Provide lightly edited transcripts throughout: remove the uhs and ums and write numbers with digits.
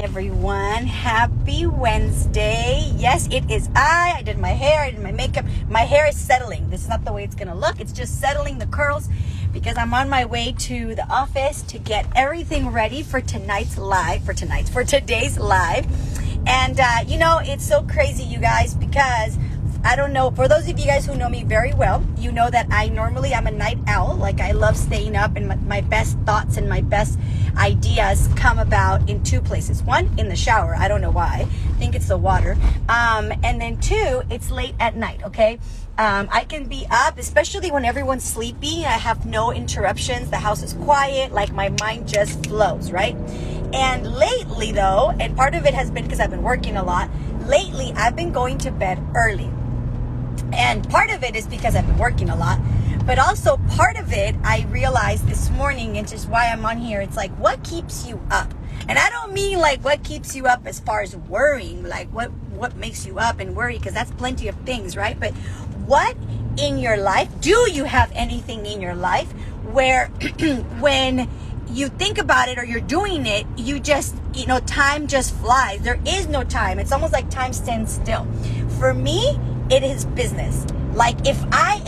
everyone. Happy Wednesday. Yes, it is I did my hair, I did my makeup. My hair is settling. This is not the way it's gonna look. It's just settling the curls because I'm on my way to the office to get everything ready for today's live. And it's so crazy, you guys, because I don't know, for those of you guys who know me very well, you know that I'm a night owl. Like, I love staying up, and my best thoughts and my best ideas come about in two places. One, in the shower. I don't know why. I think it's the water. And then two, it's late at night, okay? I can be up, especially when everyone's sleeping. I have no interruptions. The house is quiet. Like, my mind just flows, right? And lately, though, and part of it has been because I've been working a lot, lately I've been going to bed early. And part of it is because I've been working a lot, but also part of it, I realized this morning, and just why I'm on here, it's like, what keeps you up? And I don't mean like what keeps you up as far as worrying, like what makes you up and worry, because that's plenty of things, right? But what in your life, do you have anything in your life where when you think about it or you're doing it, you just, time just flies. There is no time. It's almost like time stands still. For me, it is business. Like, if I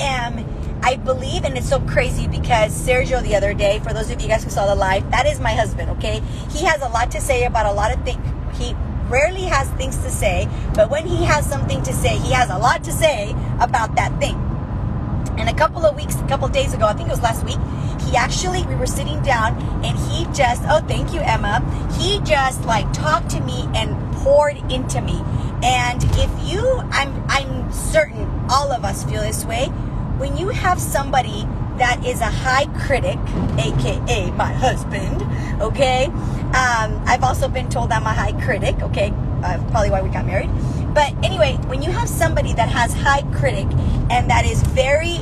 believe, and it's so crazy because Sergio the other day, for those of you guys who saw the live, that is my husband, okay? He has a lot to say about a lot of things. He rarely has things to say, but when he has something to say, he has a lot to say about that thing. And a couple of days ago, I think it was last week, we were sitting down and he just, oh, thank you, Emma. He just talked to me and poured into me. And I'm certain all of us feel this way. When you have somebody that is a high critic, AKA my husband, okay? I've also been told I'm a high critic, okay? Probably why we got married. But anyway, when you have somebody that has high critic and that is very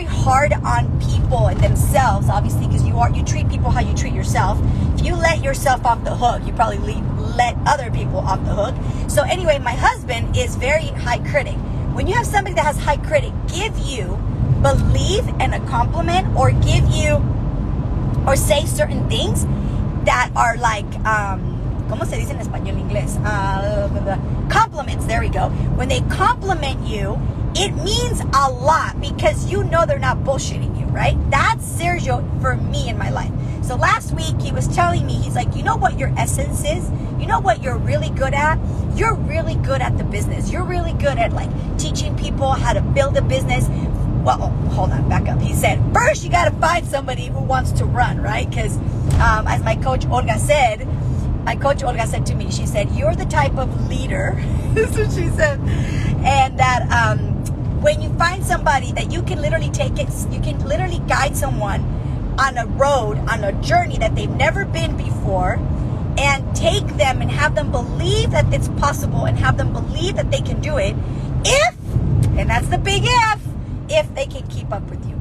hard on people and themselves, obviously, because you treat people how you treat yourself. If you let yourself off the hook, you probably let other people off the hook. So anyway, my husband is very high critic. When you have somebody that has high critic give you believe and a compliment, or give you, or say certain things that are like, ¿cómo se dice en español inglés? Compliments, there we go. When they compliment you, it means a lot because they're not bullshitting you, right? That's Sergio for me in my life. So last week he was telling me, he's like, you know what your essence is? You know what you're really good at? You're really good at the business. You're really good at teaching people how to build a business. Well, hold on, back up. He said, first you got to find somebody who wants to run, right? Because as my coach Olga said to me, she said, you're the type of leader, that's what she said, and that when you find somebody that you can literally guide someone on a road, on a journey that they've never been before, and take them and have them believe that it's possible and have them believe that they can do it and that's the big if they can keep up with you.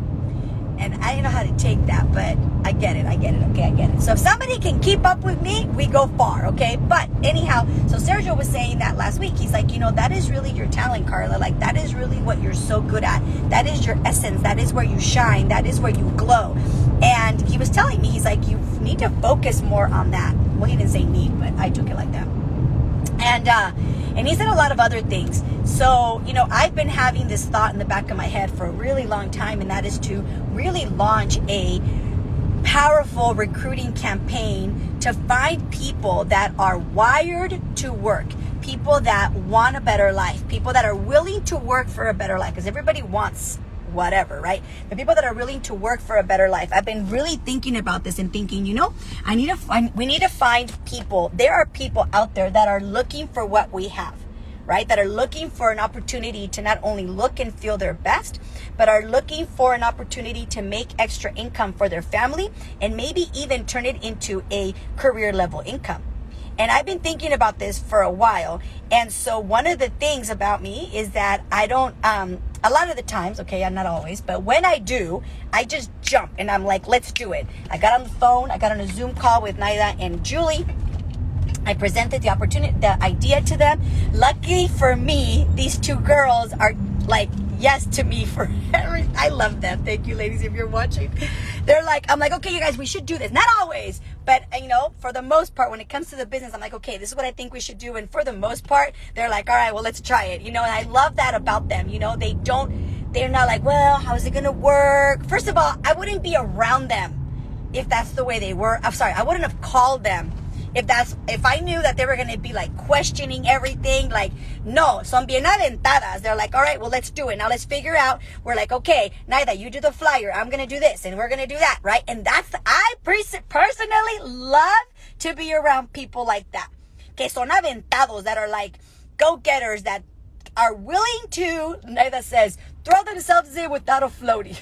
And I don't know how to take that, but I get it, okay, I get it. So if somebody can keep up with me, we go far, okay? But anyhow, so Sergio was saying that last week. He's like, that is really your talent, Karla. Like, that is really what you're so good at. That is your essence. That is where you shine. That is where you glow. And he was telling me, he's like, you need to focus more on that. Well, he didn't say need, but I took it like that. And he said a lot of other things. So, I've been having this thought in the back of my head for a really long time, and that is to really launch a powerful recruiting campaign to find people that are wired to work, people that want a better life, people that are willing to work for a better life, because everybody wants whatever, right? The people that are willing to work for a better life. I've been really thinking about this and thinking, we need to find people. There are people out there that are looking for what we have, right? That are looking for an opportunity to not only look and feel their best, but are looking for an opportunity to make extra income for their family and maybe even turn it into a career level income. And I've been thinking about this for a while. And so one of the things about me is that I don't, a lot of the times, okay, I'm not always, but when I do, I just jump and I'm like, let's do it. I got on the phone, I got on a Zoom call with Naida and Julie. I presented the idea to them. Luckily for me, these two girls are like yes to me for I love them. Thank you, ladies, if you're watching. I'm like, okay, you guys, we should do this. Not always, But, for the most part, when it comes to the business, I'm like, okay, this is what I think we should do. And for the most part, they're like, all right, well, let's try it. And I love that about them. They're not like, well, how is it going to work? First of all, I wouldn't be around them if that's the way they were. I'm sorry, I wouldn't have called them if I knew that they were going to be like questioning everything. Like, no, son bien aventadas. They're like, all right, well, let's do it. Now let's figure out. We're like, okay, Naida, you do the flyer. I'm going to do this and we're going to do that. Right. And I personally love to be around people like that. Que son aventados, that are like go-getters, that are willing to, Naida says, throw themselves in without a floaty.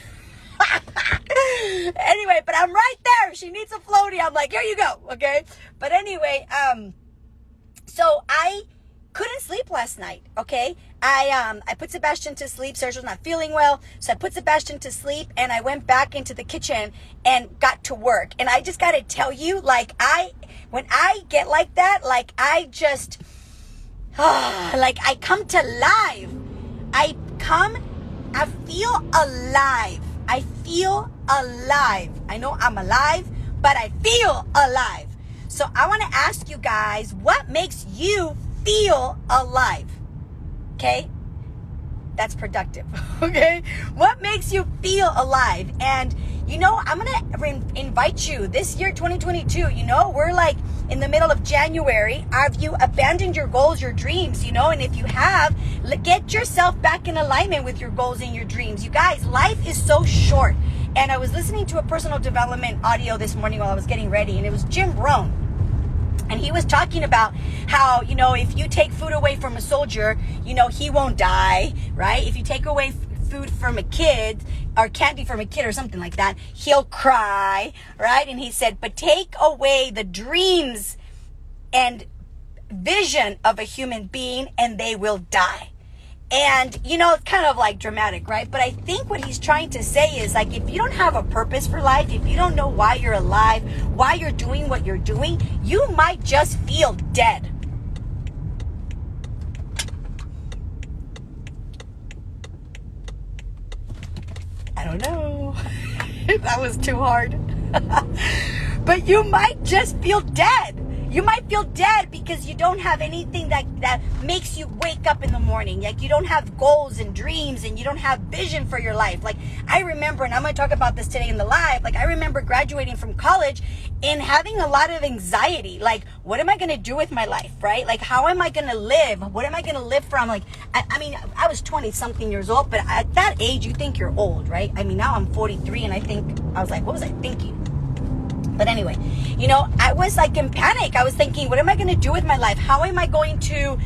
Anyway, but I'm right there. She needs a floaty. I'm like, here you go. Okay. But anyway, so I couldn't sleep last night. Okay. I put Sebastian to sleep. Sergio's not feeling well. So I put Sebastian to sleep and I went back into the kitchen and got to work. And I just got to tell you, like, when I get like that, like, I just, like, I come to life. I feel alive. I feel alive. I know I'm alive, but I feel alive. So I want to ask you guys, what makes you feel alive? Okay? That's productive. Okay? What makes you feel alive? And, I'm going to invite you this year, 2022, we're like in the middle of January. Have you abandoned your goals, your dreams, and if you have, get yourself back in alignment with your goals and your dreams. You guys, life is so short. And I was listening to a personal development audio this morning while I was getting ready, and it was Jim Rohn. And he was talking about how, if you take food away from a soldier, he won't die, right? If you take away food from a kid or candy from a kid or something like that, he'll cry, right? And he said, but take away the dreams and vision of a human being and they will die. And, it's kind of like dramatic, right? But I think what he's trying to say is, like, if you don't have a purpose for life, if you don't know why you're alive, why you're doing what you're doing, you might just feel dead. I don't know. That was too hard. But you might just feel dead. You might feel dead because you don't have anything that makes you wake up in the morning. Like, you don't have goals and dreams and you don't have vision for your life. Like, I remember, and I'm going to talk about this today in the live, like, I remember graduating from college and having a lot of anxiety. Like, what am I going to do with my life, right? Like, how am I going to live? What am I going to live from? Like, I mean, I was 20 something years old, but at that age, you think you're old, right? I mean, now I'm 43 and I was like, what was I thinking? But anyway, I was like in panic. I was thinking, what am I going to do with my life? How am I going to,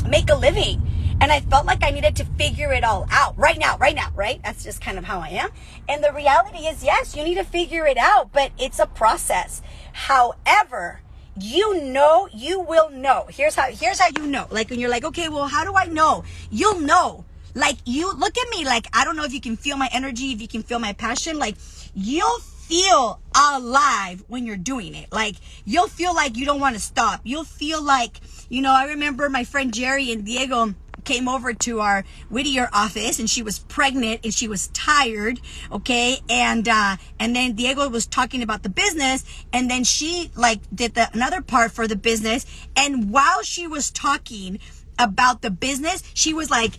make a living? And I felt like I needed to figure it all out right now, right? That's just kind of how I am. And the reality is, yes, you need to figure it out, but it's a process. However, you will know. Here's how you know. Like, when you're like, okay, well, how do I know? You'll know. Like, you look at me, like, I don't know if you can feel my energy, if you can feel my passion. Like, you'll feel alive when you're doing it. Like, you'll feel like you don't want to stop. You'll feel like, I remember my friend Jerry and Diego came over to our Whittier office and she was pregnant and she was tired. Okay. And then Diego was talking about the business and then she like did another part for the business. And while she was talking about the business, she was like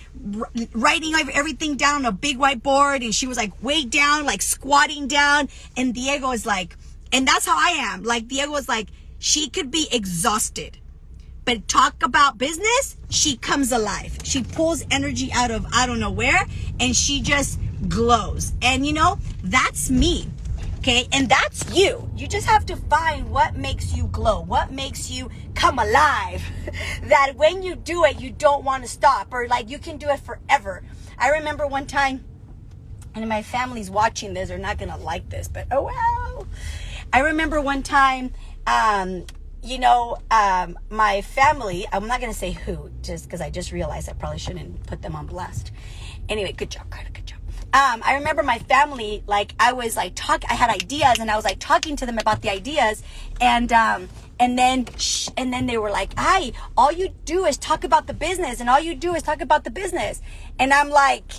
writing everything down on a big whiteboard and she was like way down, like squatting down. And Diego is like, and that's how I am. Like, Diego was like, she could be exhausted, but talk about business, she comes alive. She pulls energy out of I don't know where and she just glows. And that's me. Okay, and that's you. You just have to find what makes you glow, what makes you come alive, that when you do it, you don't want to stop, or like you can do it forever. I remember one time, and my family's watching this, they're not going to like this, but oh well. I remember one time, my family, I'm not going to say who, just because I just realized I probably shouldn't put them on blast. Anyway, good job, Carla, good job. I remember my family, like, I was like I had ideas and I was like talking to them about the ideas and then they were like, "Ay, all you do is talk about the business and all you do is talk about the business." And I'm like,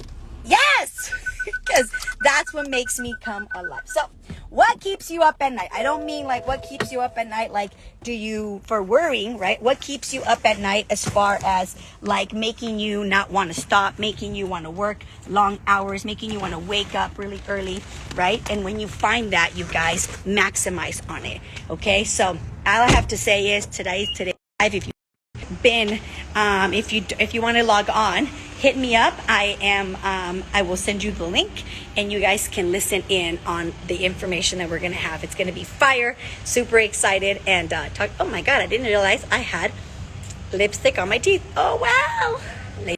yes, because that's what makes me come alive. So what keeps you up at night? I don't mean like what keeps you up at night, like do you for worrying, right? What keeps you up at night as far as like making you not want to stop, making you want to work long hours, making you want to wake up really early, right? And when you find that, you guys maximize on it. Okay, so all I have to say is today if you been if you want to log on, hit me up. I will send you the link and you guys can listen in on the information that we're gonna have. It's gonna be fire. Super excited and talk. Oh my god, I didn't realize I had lipstick on my teeth. Oh wow.